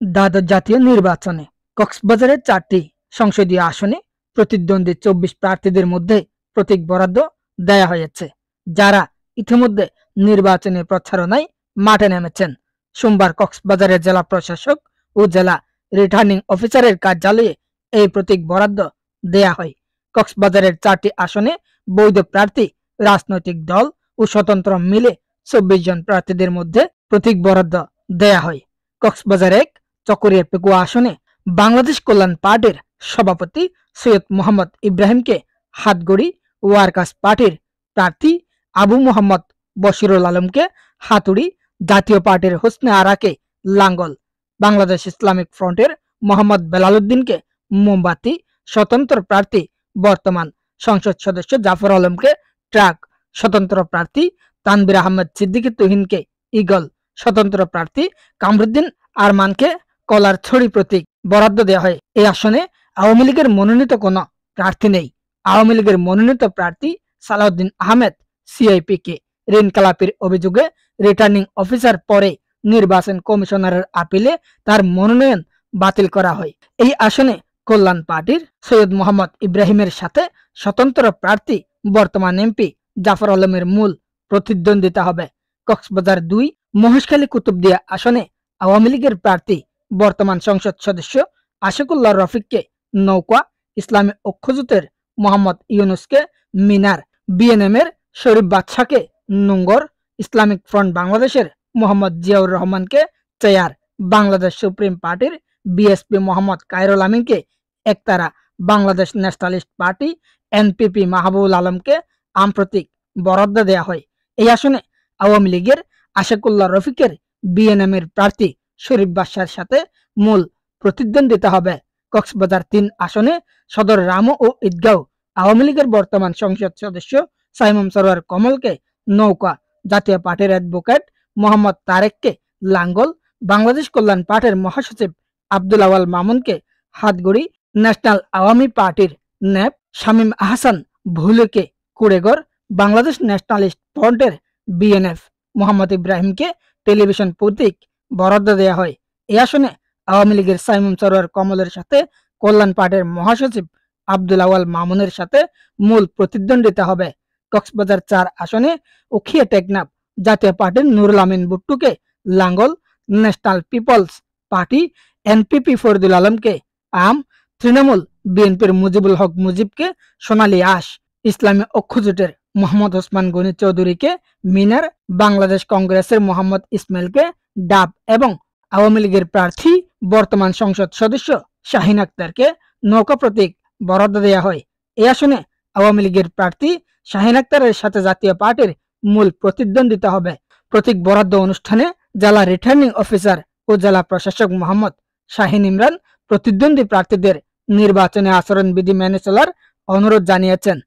দ্বাদশ জাতীয় নির্বাচনে কক্সবাজারের 4টি সংসদীয় আসনে প্রতিদ্বন্দ্বী 24 প্রার্থীদের মধ্যে প্রতীক বরাদ্দ দেয়া হয়েছে, যারা ইতিমধ্যে নির্বাচনী প্রচারণায় মাঠে নেমেছেন। সোমবার কক্সবাজারের জেলা প্রশাসক ও জেলা রিটার্নিং অফিসারের কার্যালয়ে এই প্রতীক বরাদ্দ দেয়া হয়। কক্সবাজারের 4টি আসনে বৈধ প্রার্থী, রাজনৈতিক দল ও স্বতন্ত্র মিলে 24 জন প্রার্থীদের মধ্যে প্রতীক বরাদ্দ দেয়া হয়। কক্সবাজার 1 চকরিয়া পেকুয়া আসনে বাংলাদেশ কল্যাণ পার্টির সভাপতি সৈয়দ মোহাম্মদ ইব্রাহিমকে হাতগড়ি, ওয়ার্কার্স পার্টির প্রার্থী আবু মোহাম্মদ বশিরুল আলমকে হাতুড়ি, জাতীয় পার্টির হোসনে আরাকে লাঙ্গল, বাংলাদেশ ইসলামিক ফ্রন্টের মোহাম্মদ বেলাল উদ্দিনকে মোমবাতি, স্বতন্ত্র প্রার্থী বর্তমান সংসদ সদস্য জাফর আলমকে ট্রাক, স্বতন্ত্র প্রার্থী তানবির আহমেদ সিদ্দিকী তুহিনকে ঈগল, স্বতন্ত্র প্রার্থী কামরুদ্দিন আরমানকে কলার ছড়ি প্রতীক বরাদ্দ দেওয়া হয়। এই আসনে আওয়ামী লীগের মনোনীত কোনো প্রার্থী নেই। আওয়ামী লীগের মনোনীত প্রার্থী সালাউদ্দিন আহমেদ সিআইপিকে ঋণ খেলাপির অভিযোগে রিটার্নিং অফিসার পরে নির্বাচন কমিশনারের আপিলে তার মনোনয়ন বাতিল করা হয়। এই আসনে কল্যাণ পার্টির সৈয়দ মোহাম্মদ ইব্রাহিমের সাথে স্বতন্ত্র প্রার্থী বর্তমান এমপি জাফর আলমের মূল প্রতিদ্বন্দ্বিতা হবে। কক্সবাজার 2 মহেশখালী কুতুবদিয়া আসনে আওয়ামী লীগের প্রার্থী বর্তমান সংসদ সদস্য আশিকুল্লাহ রফিককে নৌকা, ইসলামী ঐক্যজোটের মোহাম্মদ ইউনুসকে মিনার, বিএনএমের শরীফ বাদশাকে নোঙ্গর, ইসলামিক ফ্রন্ট বাংলাদেশের মোহাম্মদ জিয়াউর রহমানকে চেয়ার, বাংলাদেশ সুপ্রিম পার্টির বিএসপি মোহাম্মদ কায়রুল আমিনকে একতারা, Bangladesh nationalist party NPP Mahbubul আলমকে আম প্রতীক বরাদ্দ দেয়া হয়। এই আসনে আওয়ামী লীগের আশিকুল্লাহ রফিকের বিএনএমের প্রার্থী শরীফ বাদশার সাথে মূল প্রতিদ্বন্দ্বিতা হবে। কক্সবাজার 3 আসনে সদর রামু ও ঈদগাঁও আওয়ামী লীগের বর্তমান সংসদ সদস্য সাইমুম সরোয়ার কমলকে নৌকা, জাতীয় পার্টির অ্যাডভোকেট মোহাম্মদ তারেককে লাঙ্গল, বাংলাদেশ কল্যাণ পার্টির মহাসচিব আব্দুল আওয়াল মামুনকে হাতগড়ি, ন্যাশনাল আওয়ামী পার্টির ন্যাপ শামীম আহসান ভুলেকে কুড়েগড়, বাংলাদেশ ন্যাশনালিস্ট ফ্রন্টের বিএনএফ মোহাম্মদ ইব্রাহিমকে টেলিভিশন প্রতীক বরাদ্দ দেওয়া হয়। এই আসনে আওয়ামী লীগের সাইমুম সরোয়ার কমলের সাথে কল্যাণ পার্টির মহাসচিব আব্দুল আওয়াল মামুনের সাথে মূল প্রতিদ্বন্দ্বিতা হবে। কক্সবাজার 4 আসনে উখিয়া টেকনাফ জাতীয় পার্টির নুরুল আমিন বুট্টুকে লাঙ্গল, national people's party NPP Faridul আলমকে আম, তৃণমূল বিএনপির মুজিবুল হক মুজিবকে সোনালী আঁশ, ইসলামী ঐক্যজোটের মোহাম্মদ ওসমান গনি চৌধুরীকে মিনার, বাংলাদেশ কংগ্রেসের মোহাম্মদ ইসমাইলকে ডাব এবং আওয়ামী লীগের প্রার্থী বর্তমান সংসদ সদস্য শাহিন আক্তারকে নৌকা প্রতীক বরাদ্দ দেওয়া হয়। এই আসনে আওয়ামী লীগের প্রার্থী শাহিন আক্তারের সাথে জাতীয় পার্টির মূল প্রতিদ্বন্দ্বিতা হবে। প্রতীক বরাদ্দ অনুষ্ঠানে জেলা রিটার্নিং অফিসার ও জেলা প্রশাসক মোহাম্মদ শাহিন ইমরান প্রতিদ্বন্দ্বী প্রার্থীদের নির্বাচনী আচরণবিধি মেনে চলার অনুরোধ জানিয়েছেন।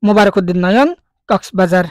মোবারক উদ্দিন নয়ন, কক্সবাজার।